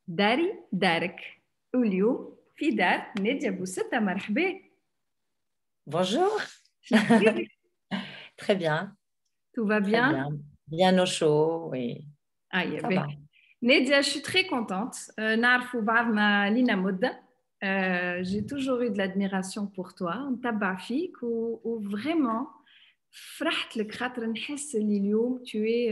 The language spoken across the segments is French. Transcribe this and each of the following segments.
داري دارك. واليوم في دار نادية بوستة. مرحبا. Bonjour, كيف كيفك؟ très bien, Tout va très bien? bien. Bien au chaud, oui, Ah, yeah, ça ben. va. Nadia, je suis très contente. نعرفوا بعضنا لينا مدة. J'ai toujours eu de l'admiration pour toi. نتبع فيك vraiment فرحت لك خاطر نحس اللي اليوم tu es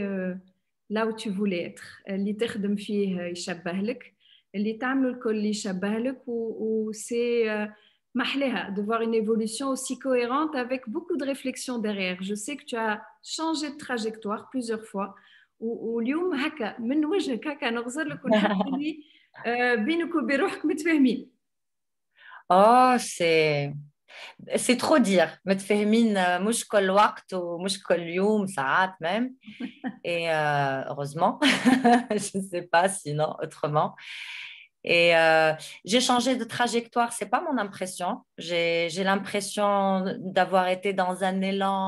là où tu voulais être. اللي تخدم فيه يشبه لك، اللي تعمله الكل يشبه لك و c'est محلاها de voir une évolution aussi cohérente avec beaucoup de réflexion derrière. Je sais que tu as changé de trajectoire plusieurs fois. واليوم هكا من وجهك هكا نغزر لك ونحس اللي بينك وبين روحك متفاهمين. Oh, c'est trop dire. متفاهمين مش كل وقت ومش كل يوم ساعات même. Et heureusement, je ne sais pas sinon autrement. Et j'ai changé de trajectoire, c'est pas mon impression. J'ai l'impression d'avoir été dans un élan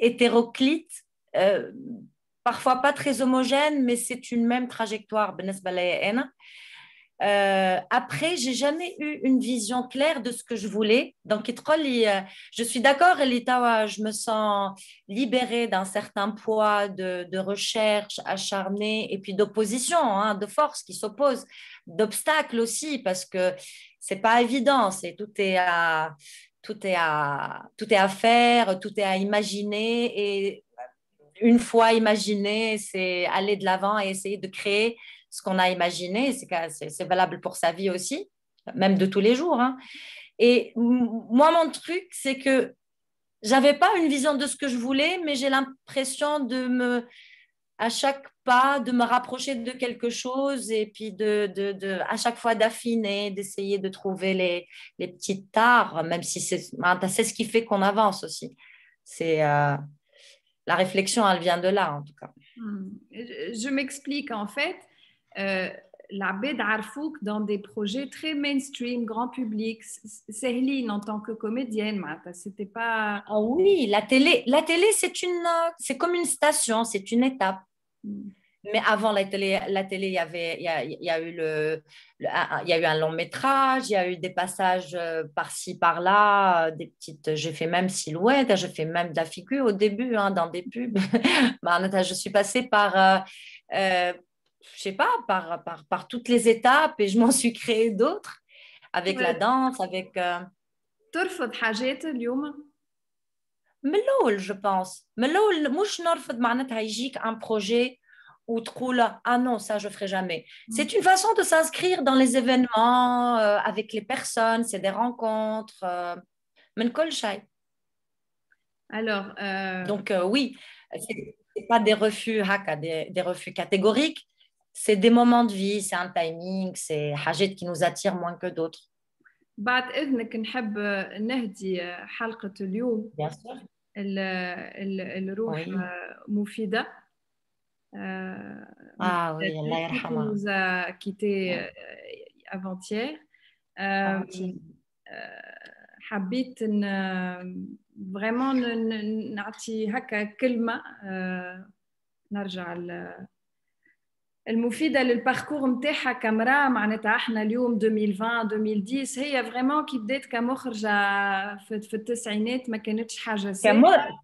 hétéroclite, euh, parfois pas très homogène, mais c'est une même trajectoire. Après, j'ai jamais eu une vision claire de ce que je voulais. Donc, je suis d'accord, Elitawa, je me sens libérée d'un certain poids de recherche acharnée et puis d'opposition, hein, de forces qui s'opposent, d'obstacles aussi, parce que c'est pas évident. Tout est à faire, tout est à imaginer. Et une fois imaginé, c'est aller de l'avant et essayer de créer ce qu'on a imaginé. C'est valable pour sa vie aussi, même de tous les jours, hein. Et moi, mon truc, c'est que j'avais pas une vision de ce que je voulais, mais j'ai l'impression à chaque pas, de me rapprocher de quelque chose et puis à chaque fois d'affiner, d'essayer de trouver les petites tares, même si c'est ce qui fait qu'on avance aussi. C'est la réflexion, elle vient de là, en tout cas. Je m'explique en fait. العباد عرفوك dans des projets très mainstream, grand public. Céline, en tant que comédienne, معناتها, c'était pas. Ah oui, la télé, c'est comme une station, c'est une étape. Mais avant la télé, il y a eu il y a eu un long métrage, il y a eu des passages par-ci, par-là, j'ai fait même silhouette, j'ai fait même de la figure au début, hein, dans des pubs. Je suis passée je sais pas, par toutes les étapes et je m'en suis créé d'autres avec la danse, avec ترفض حاجات اليوم؟ من الأول je pense. من الأول مش نرفض معناتها يجيك un projet ou تقول ah non ça je ferai jamais. C'est une façon de s'inscrire dans les événements avec les personnes, c'est des rencontres من كل شيء. Alors, Donc oui, c'est pas des refus هكا, des refus catégoriques, c'est des moments de vie, c'est un timing, c'est حاجات qui nous attirent moins que d'autres. بعد إذنك نحب نهدي حلقة اليوم Bien sûr. الروح Oui. مفيدة. Ah oui, Allah qui yarhamha. nous a quittés Ouais. avant-hier. Avant-hier. حبيت vraiment نعطي هكا كلمة نرجع المفيدة للباركور نتاعها كامرأة. معناتها احنا اليوم 2020 2010 هي فريمون كي بدات كمخرجة في التسعينات ما كانتش حاجة سهلة.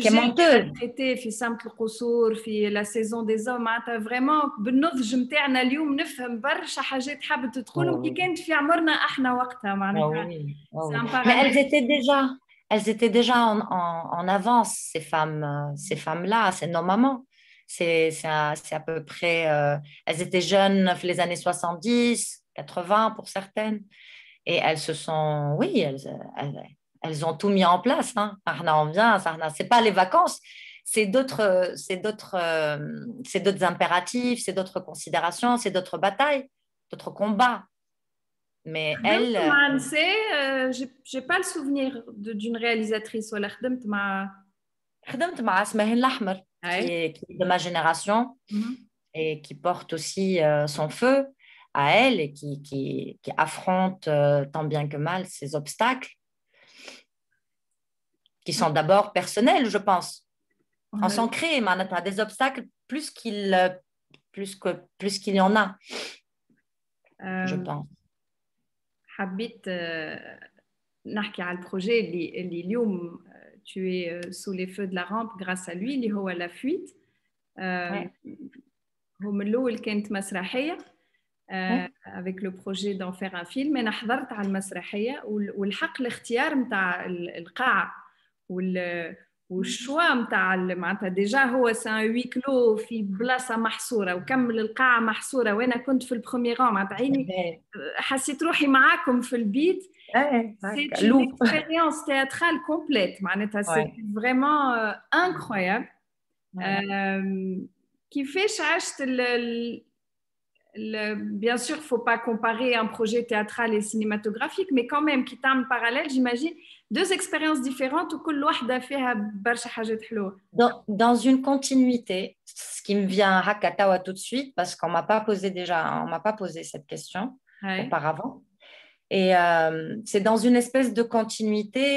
كمونتور. تريتي في سمت القصور في لا سيزون دي زوم معناتها فريمون بالنضج نتاعنا اليوم نفهم برشا حاجات حابة تقولهم كي كانت في عمرنا احنا وقتها Ah معناتها. oui, ah سي oui. ان Mais باراليل. elles étaient déjà en avance, ces femmes-là, c'est nos mamans. C'est à peu près, elles étaient jeunes les années 70, 80 pour certaines. Et oui, elles ont tout mis en place, hein. Arna en vient, c'est pas les vacances, c'est d'autres impératifs, c'est d'autres considérations, c'est d'autres batailles, d'autres combats. Mais خدمت elles, مع نساء. j'ai pas le souvenir d'une réalisatrice ولا خدمت مع. خدمت مع Smahin Lahmer, Ouais. qui est de ma génération et qui porte aussi son feu à elle et qui affronte tant bien que mal ces obstacles qui sont d'abord personnels, je pense, On en a s'ancrer, des obstacles plus qu'il y en a, je Euh, pense. حبيت نحكي على البروجي اللي اليوم tu es sous les feux de la rampe grâce à lui اللي هو La Fuite. Ouais. هو من الأول كانت مسرحية Ouais. avec le projet d'en faire un film. أنا حضرت على المسرحية والحق الاختيار متاع القاعة والشوا متاع معناتها ديجا هو سان وي كلو في بلاصة محصورة وكمل القاعة محصورة وأنا كنت في البروميير ران معناتها عيني حسيت روحي معاكم في البيت. C'est une Louvre. expérience théâtrale complète. C'était vraiment incroyable. كيفاش عشت bien sûr, il ne faut pas comparer un projet théâtral et cinématographique, mais quand même, qui t'aiment parallèle, j'imagine, deux expériences différentes où كل واحدة فيها برشا حاجات حلوة. Dans une continuité, ce qui me vient à Hakatawa tout de suite, parce qu'on m'a pas posé cette question auparavant. Et c'est dans une espèce de continuité,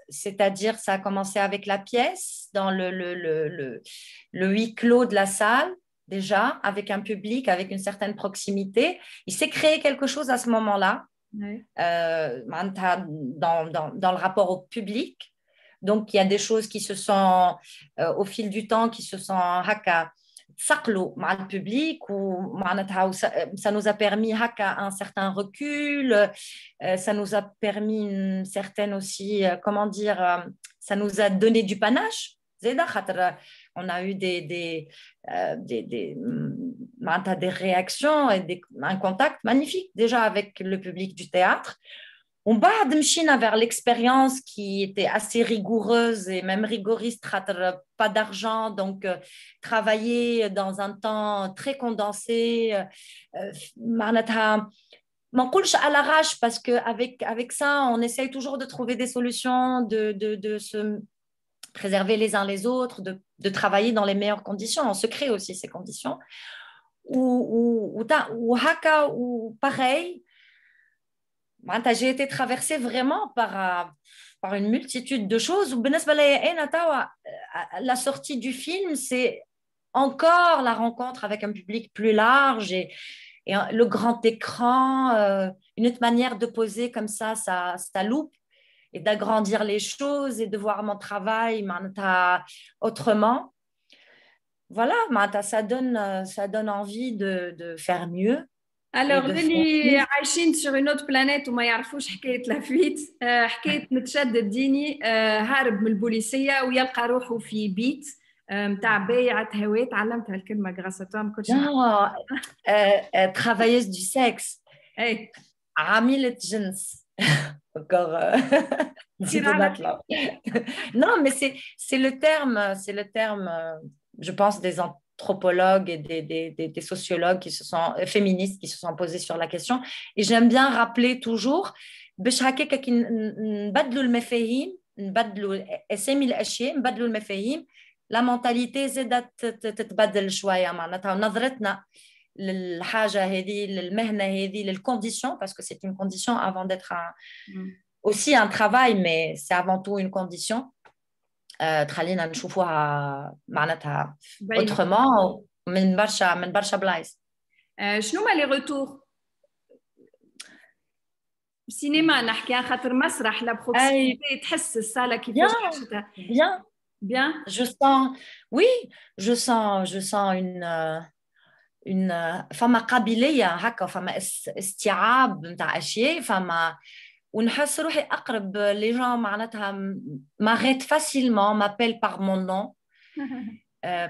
c'est-à-dire ça a commencé avec la pièce, dans le huis clos de la salle, déjà, avec un public, avec une certaine proximité. Il s'est créé quelque chose à ce moment-là, dans le rapport au public. Donc, il y a des choses qui se sont, au fil du temps, qui se sont haka saqlou مع le public ou ça nous a permis un certain recul, ça nous a permis une certaine aussi, comment dire, ça nous a donné du panache. On a eu des réactions et un contact magnifique déjà avec le public du théâtre. On bat vers l'expérience qui était assez rigoureuse et même rigoriste, pas d'argent, donc travailler dans un temps très condensé. À l'arrache, parce qu'avec ça, on essaye toujours de trouver des solutions, de se préserver les uns les autres, de travailler dans les meilleures conditions. On se crée aussi ces conditions. Ou pareil, j'ai été traversée vraiment par une multitude de choses. La sortie du film, c'est encore la rencontre avec un public plus large et le grand écran, une autre manière de poser comme ça sa loupe et d'agrandir les choses et de voir mon travail autrement. Voilà, ça donne envie de faire mieux. Alors, اللي عايشين sur une autre planète وما يعرفوش حكاية لافيت حكاية متشدد ديني هارب من البوليسية ويلقى روحه في بيت متاع بايعة هواء. تعلمت هالكلمة grâce à toi ما كنتش travailleuse du sexe. عميلة جنس. Encore non, mais c'est le terme, je pense, des anthropologues et des sociologues féministes qui se sont posés sur la question. Et j'aime bien rappeler toujours, la mentalité تتبدل شوية معناتها نظرتنا للحاجة هذه للمهنة هذه للcondition, parce que c'est une condition avant d'être aussi un travail, mais c'est avant tout une condition. تخلينا نشوفوها معناتها autrement من برشا بلايص. شنو هما لي روتور سينما نحكي عن خاطر مسرح لا بروكسيميتي تحس الصاله كيفاش عشتها bien. Je sens une فما قابلية هكا فما استيعاب نتاع أشياء فما ونحس روحي أقرب les gens معناتها m'arrêtent facilement, m'appellent par mon nom,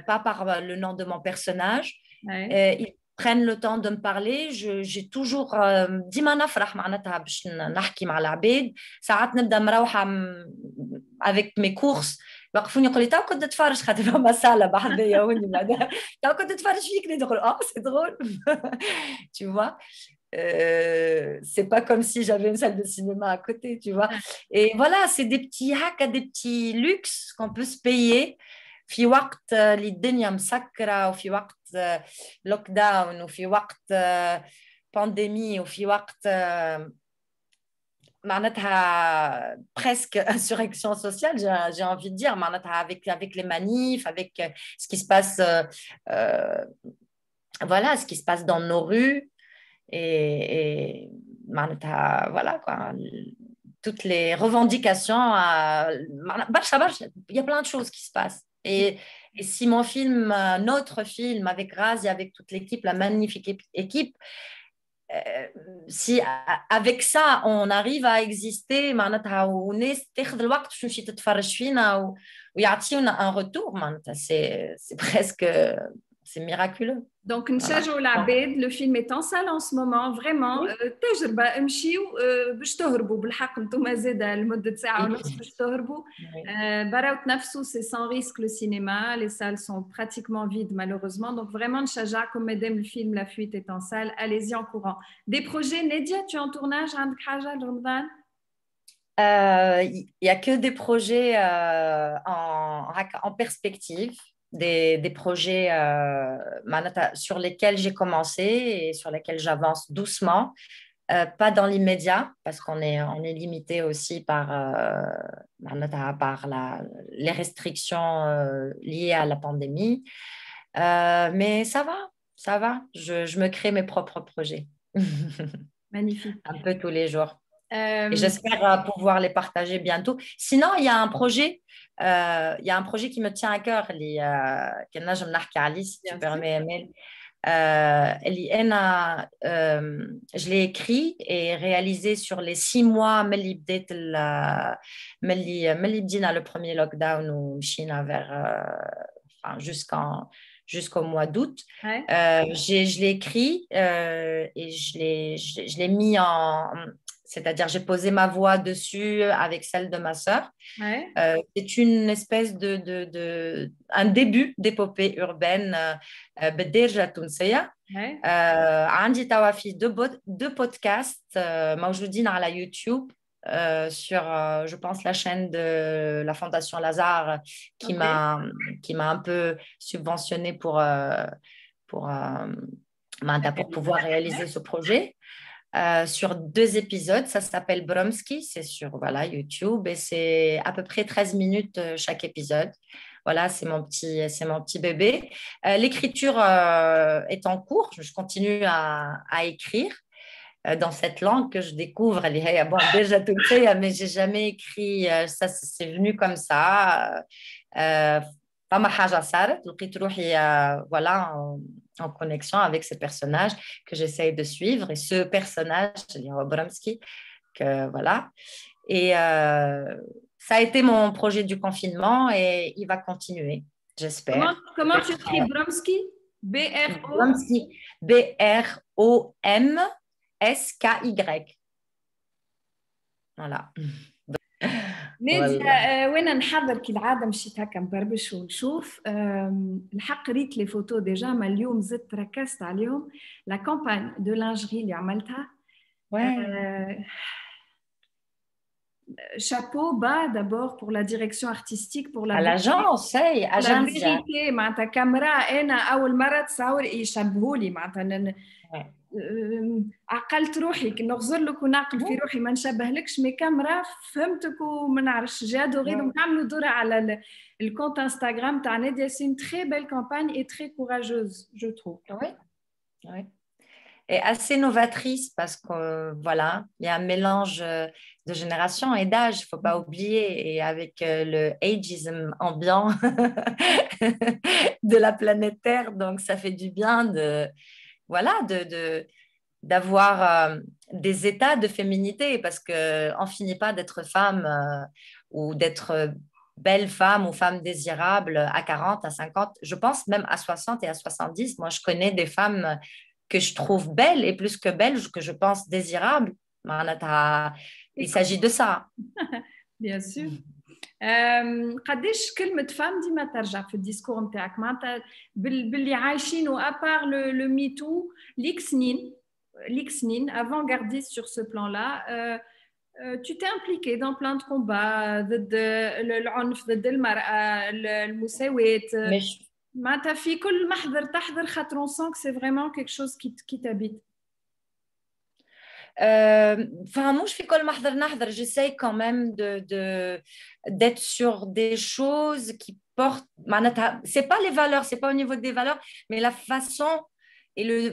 pas par le nom de mon personnage. Ils prennent le temps de me parler. J'ai toujours ديما نفرح معناتها باش نحكي مع العباد. ساعات نبدا مروحة avec mes courses يوقفوني يقولوا لي تو كنت تتفرج خاطر فما صالة بحذايا وني بعدها تو كنت تتفرج فيك نقول c'est drôle. Tu vois. C'est pas comme si j'avais une salle de cinéma à côté, tu vois. Et voilà, c'est des petits luxes qu'on peut se payer. في وقت اللي الدنيا مسكرة وفي وقت لوك داون وفي وقت بانديمي وفي وقت معناتها presque insurrection sociale, j'ai envie de dire, معناتها avec les manifs, avec ce qui se passe, voilà, ce qui se passe dans nos rues et معناتها, voilà quoi, toutes les revendications, il y a plein de choses qui se passent. Et si mon film, notre film avec Razi, avec toute l'équipe, la magnifique équipe, si avec ça on arrive à exister معناتها والناس تاخذ الوقت باش تمشي تتفرج فينا ويعطيونا un retour معناتها c'est presque c'est miraculeux. Donc, نشجعوا العباد. Le film est en salle en ce moment, vraiment. تجربة امشيو باش تهربوا بالحق. انتم زاده لمدة ساعة ونص باش تهربوا. براو تنفسوا, c'est sans risque le cinéma. Les salles sont pratiquement vides malheureusement. Donc vraiment نشجعكم مادام le film La Fuite est en salle, allez-y en courant. Des projets, Nadia, tu es en tournage عندك حاجة لرمضان؟ Il n'y a que des projets en perspective. Des projets sur lesquels j'ai commencé et sur lesquels j'avance doucement, pas dans l'immédiat parce on est limité aussi par les restrictions liées à la pandémie. Mais ça va. Je me crée mes propres projets. Magnifique. Un peu tous les jours. Et j'espère pouvoir les partager bientôt. Sinon, il y a un projet qui me tient à cœur, si tu permets, Emile. Je l'ai écrit et réalisé sur les 6 mois ملي بدينا le premier lockdown ومشينا vers jusqu'au mois d'août. Ouais. Je l'ai écrit et je l'ai mis c'est-à-dire j'ai posé ma voix dessus avec celle de ma sœur. Ouais. C'est une espèce un début d'épopée urbaine بالدارجة التونسية. عندي توا في deux podcasts موجودين على YouTube sur, je pense, la chaîne de la Fondation Lazare qui m'a un peu subventionné pour pouvoir réaliser ce projet. Sur 2 épisodes, ça s'appelle Bromski, c'est sur YouTube et c'est à peu près 13 minutes chaque épisode. Voilà, c'est mon petit bébé. L'écriture est en cours, je continue à écrire dans cette langue que je découvre. Bon, déjà tout fait, mais j'ai jamais écrit, ça c'est venu comme ça. فما حاجة صارت لقيت روحي voilà en connexion avec ce personnage que j'essaye de suivre et ce personnage Bromski que voilà et ça a été mon projet du confinement et il va continuer, j'espère. Comment tu écris Bromski? Bromski, BROMSKY. Voilà. نادية وانا نحضر كالعاده مشيت هكا نبربش ونشوف الحق ريت لي فوتو ديجا ما اليوم زدت ركزت عليهم لا كامباني دو لانجري اللي عملتها chapeau bas d'abord pour la direction artistique pour la l'agence la vérité معناتها كاميرا انا اول مره تصور يشبهولي معناتها عقلت روحي نغزر لك ونعقل في روحي ما نشبهلكش مي كاميرا فهمتك وما نعرفش جادوري donc نعملوا دورة على الكونت انستغرام تاع نادية. c'est une très belle campagne et très courageuse je trouve. Oui. Et assez novatrice parce que voilà, il y a un mélange de génération et d'âge, il ne faut pas oublier, et avec le ageism ambiant de la planète Terre, donc ça fait du bien d'avoir des états de féminité parce qu'on ne finit pas d'être femme ou d'être belle femme ou femme désirable à 40, à 50, je pense même à 60 et à 70. Moi, je connais des femmes que je trouve belles et plus que belles, que je pense désirables. Il s'agit de ça. Bien sûr. قداش كلمة فام ديما ترجع في الديسكور نتاعك معناتها باللي عايشينه ابار لو ميتو ليك سنين avant-gardiste sur ce plan-là. Tu t'es impliquée dans plein de combats ضد العنف ضد المرأة المساواة معناتها في كل محضر تحضر خاطر on sent que c'est vraiment quelque chose qui t'habite. Enfin, moi, je fais comme le j'essaye quand même d'être sur des choses qui portent. C'est pas les valeurs, c'est pas au niveau des valeurs, mais la façon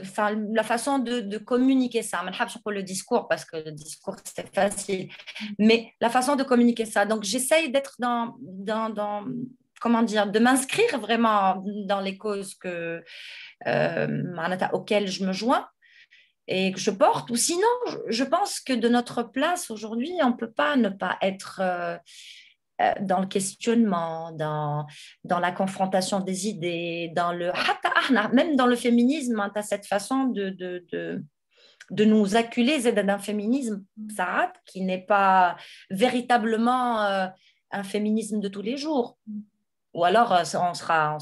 enfin, la façon de communiquer ça. Je ne sais pas le discours parce que le discours c'est facile, mais la façon de communiquer ça. Donc, j'essaye d'être comment dire, de m'inscrire vraiment dans les causes auxquelles je me joins et que je porte, ou sinon, je pense que de notre place aujourd'hui, on ne peut pas ne pas être dans le questionnement, dans la confrontation des idées, même dans le féminisme, tu as cette façon de nous acculer d'un féminisme qui n'est pas véritablement un féminisme de tous les jours. Ou alors, ça sera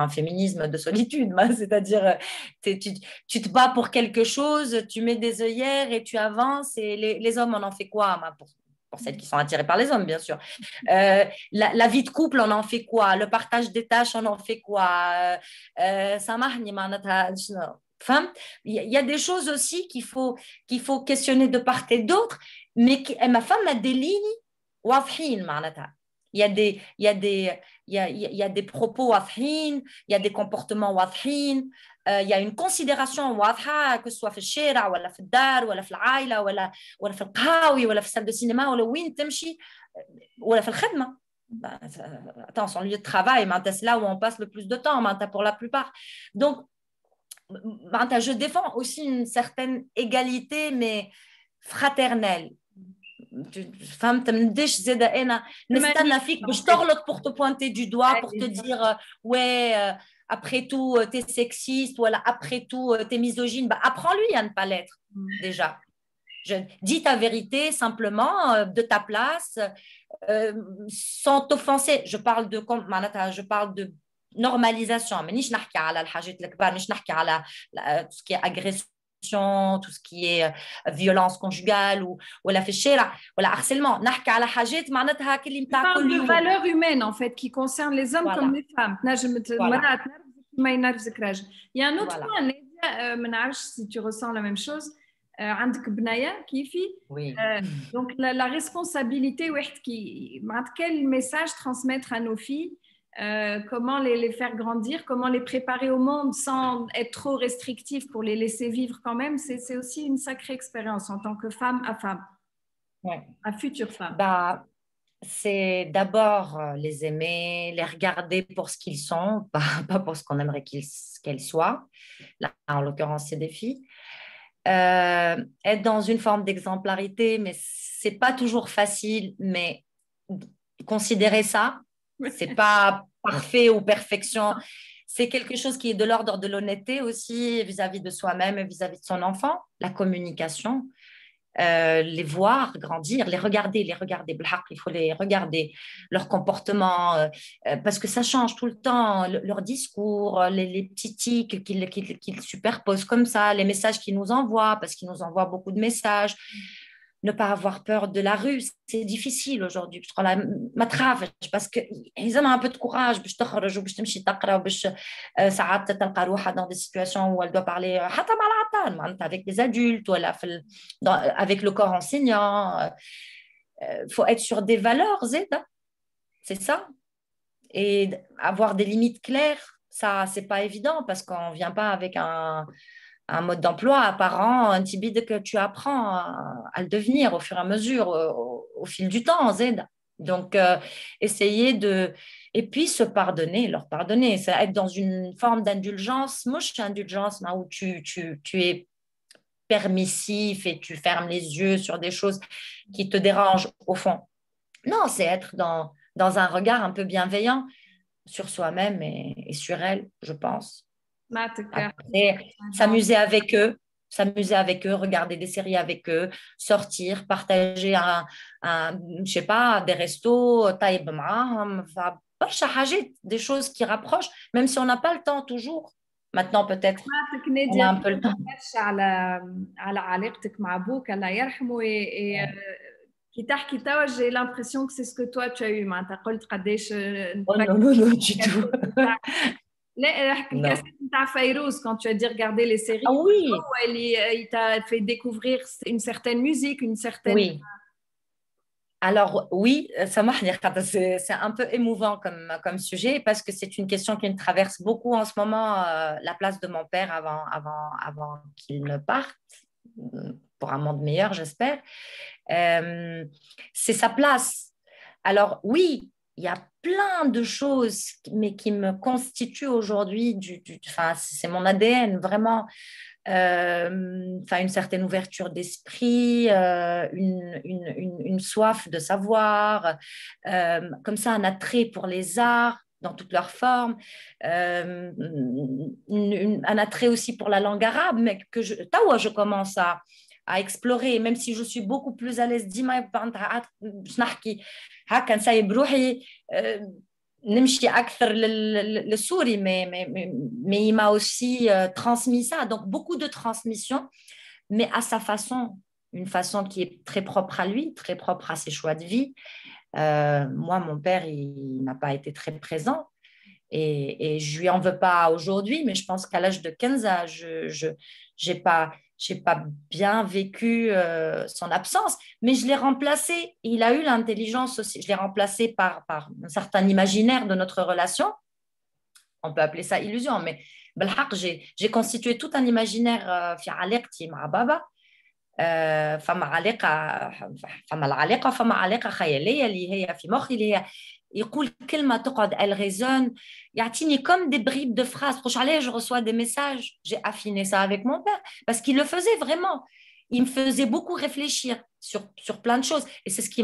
un féminisme de solitude, c'est-à-dire tu te bats pour quelque chose, tu mets des œillères et tu avances, et les hommes, on en fait quoi? Pour celles qui sont attirées par les hommes, bien sûr. La vie de couple, on en fait quoi? Le partage des tâches, on en fait quoi? Enfin, il y a des choses aussi qu'il faut questionner de part et d'autre, mais ma femme a des lignes واضحين معناتها. Il y a des propos واضحين, il y a des comportements واضحين, il y a une considération واضحة, que ce soit في الشارع ولا في الدار ولا في العائلة ولا في القهاوي ولا في السال de cinéma ولا وين تمشي ولا في الخدمة. Attends, son lieu de travail, c'est là où on passe le plus de temps, pour la plupart. Donc, je défends aussi une certaine égalité, mais fraternelle. فهمت ما نديش زاده انا نستنى فيك باش تغلط pour te pointer du doigt pour te dire ouais après tout t'es sexiste ou après tout t'es misogyne. Bah, apprends-lui à ne pas l'être déjà. Dis ta vérité simplement de ta place sans t'offenser. Je parle de normalisation. مانيش نحكي على الحاجات الكبار، مش نحكي على tout ce qui est agression, tout ce qui est violence conjugale ou la fichera ou la harcèlement. نحكي على حاجات معناتها كلي متاع كل يوم. de valeurs humaines en fait qui concernent les hommes comme les femmes. Il y a un autre point, ما نعرفش si tu ressens la même chose. عندك بنايا كيفي. Oui. Donc la responsabilité quel message transmettre à nos filles, comment les faire grandir, comment les préparer au monde sans être trop restrictif pour les laisser vivre quand même, c'est aussi une sacrée expérience en tant que femme à femme, à future femme. Bah, c'est d'abord les aimer, les regarder pour ce qu'ils sont, pas pour ce qu'on aimerait qu'elles soient. Là, en l'occurrence, c'est des filles. Être dans une forme d'exemplarité, mais c'est pas toujours facile, mais considérer ça, c'est pas parfait ou perfection. C'est quelque chose qui est de l'ordre de l'honnêteté aussi vis-à-vis de soi-même et vis-à-vis de son enfant, la communication. Les voir grandir, les regarder, il faut les regarder, leur comportement, parce que ça change tout le temps, leur discours, les petits tics qu'ils superposent comme ça, les messages qu'ils nous envoient, parce qu'ils nous envoient beaucoup de messages. Ne pas avoir peur de la rue, c'est difficile aujourd'hui. ما تخافش parce que يلزمها un peu de courage باش تخرج وباش تمشي تقرا وباش ساعات تلقى روحها dans des situations où elle doit parler حتى مع العطان معناتها avec des adultes ولا avec le corps enseignant. Faut être sur des valeurs زيادة, c'est ça. Et avoir des limites claires, ça c'est pas évident parce qu'on vient pas avec un mode d'emploi apparent, un tibide que tu apprends à le devenir au fur et à mesure, au fil du temps, Zed. Donc, essayer de... Et puis, se pardonner, leur pardonner. C'est être dans une forme d'indulgence. Moi, je suis indulgence, où tu es permissif et tu fermes les yeux sur des choses qui te dérangent au fond. Non, c'est être dans un regard un peu bienveillant sur soi-même et sur elle, je pense. Après, s'amuser avec eux, regarder des séries avec eux, sortir, partager je sais pas, des restos, des choses qui rapprochent, même si on n'a pas le temps toujours. Maintenant, peut-être, on a un peu le temps. Qui تحكي توا j'ai l'impression que c'est ce que toi tu as eu. Oh non, du tout. لا Non. الكاسيت نتاع فيروز quand tu as dit regarder les Ah séries oui, il t'a fait découvrir une certaine musique une certaine oui. Alors oui, سامحني خاطر c'est un peu émouvant comme sujet parce que c'est une question qui me traverse beaucoup en ce moment, la place de mon père avant qu'il ne parte, pour un monde meilleur, j'espère. Euh, c'est sa place. Alors oui, il y a plein de choses, mais qui me constituent aujourd'hui, enfin, c'est mon ADN, vraiment. Enfin, une certaine ouverture d'esprit, une soif de savoir, comme ça un attrait pour les arts dans toutes leurs formes, un attrait aussi pour la langue arabe, mais que tawa, je commence à explorer, même si je suis beaucoup plus à l'aise ديما باش نحكي هكا نسيب بروحي نمشي أكثر للسوري mais il m'a aussi transmis ça, donc beaucoup de transmission, mais à sa façon, une façon qui est très propre à lui, très propre à ses choix de vie. Moi, mon père, il n'a pas été très présent et je lui en veux pas aujourd'hui, mais je pense qu'à l'âge de 15 ans, j'ai pas bien vécu son absence, mais je l'ai remplacé. Il a eu l'intelligence aussi. Je l'ai remplacé par un certain imaginaire de notre relation. On peut appeler ça illusion, mais بالحق, j'ai constitué tout un imaginaire في علاقتي مع بابا. فما علاقة فما العلاقة فما علاقة خيالية اللي هي في مخي اللي هي يقول كلمة تقعد elle résonne يعطيني comme des bribes de phrases proche allez je reçois des messages j'ai affiné ça avec mon père parce qu'il le faisait vraiment il me faisait beaucoup réfléchir sur plein de choses et c'est ce qui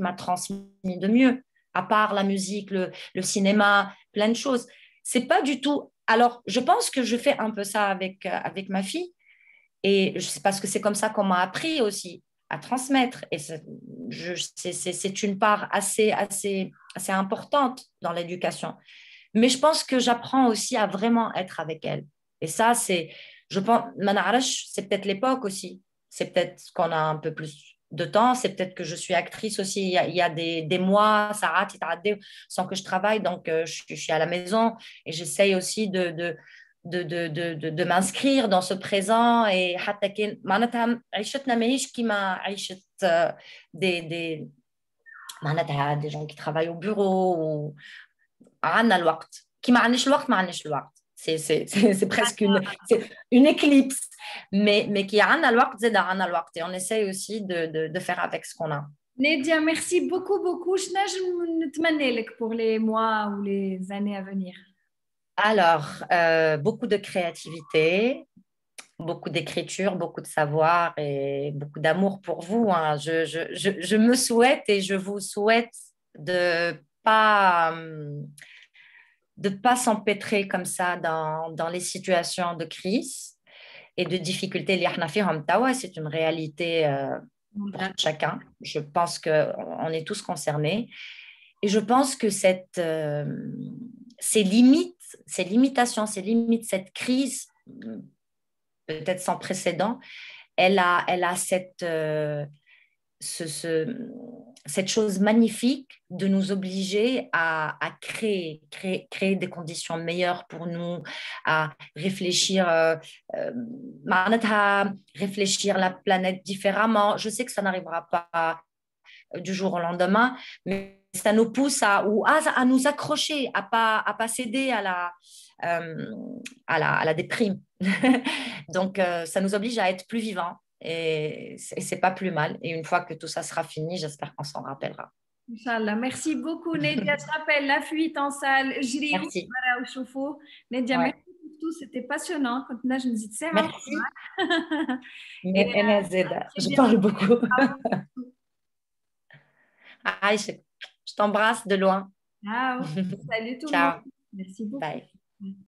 m'a transmis de mieux à part la musique le cinéma plein de choses c'est pas du tout alors je pense que je fais un peu ça avec ma fille. Et parce que c'est comme ça qu'on m'a appris aussi à transmettre. Et c'est une part assez importante dans l'éducation. Mais je pense que j'apprends aussi à vraiment être avec elle. Et ça, je pense, Manarash, c'est peut-être l'époque aussi. C'est peut-être qu'on a un peu plus de temps. C'est peut-être que je suis actrice aussi. Il y a des mois, Sarah, sans que je travaille. Donc, je suis à la maison et j'essaye aussi de m'inscrire dans ce présent et حتى كان معناتها عيشتنا ماهيش كيما عيشة des معناتها des gens qui travaillent au bureau ou عندنا الوقت كيما عندناش الوقت ما عندناش الوقت c'est presque une éclipse mais qui عندنا الوقت زاد عندنا الوقت et on essaye aussi de faire avec ce qu'on a. Nadia, merci beaucoup beaucoup je نتمنى لك pour les mois ou les années à venir. Alors, beaucoup de créativité, beaucoup d'écriture, beaucoup de savoir et beaucoup d'amour pour vous. Hein. Je me souhaite et je vous souhaite pas, de pas s'empêtrer comme ça dans les situations de crise et de difficultés. C'est une réalité pour chacun. Je pense qu'on est tous concernés. Et je pense que ces limites, ces limitations, ces limites, cette crise, peut-être sans précédent, elle a cette chose magnifique de nous obliger à créer des conditions meilleures pour nous, à réfléchir, réfléchir la planète différemment. Je sais que ça n'arrivera pas du jour au lendemain, mais ça nous pousse à nous accrocher, à pas céder à la déprime. Donc, ça nous oblige à être plus vivants et c'est pas plus mal. Et une fois que tout ça sera fini, j'espère qu'on s'en rappellera. Inch'Allah. Merci beaucoup, Nadia. Je rappelle la fuite en salle. Merci. Nadia, Ouais. merci pour tout. C'était passionnant. Je me dis, Merci. Et, Je parle beaucoup. Aïcha, je t'embrasse de loin. ciao. Salut tout le Ciao. monde. Merci beaucoup. Bye.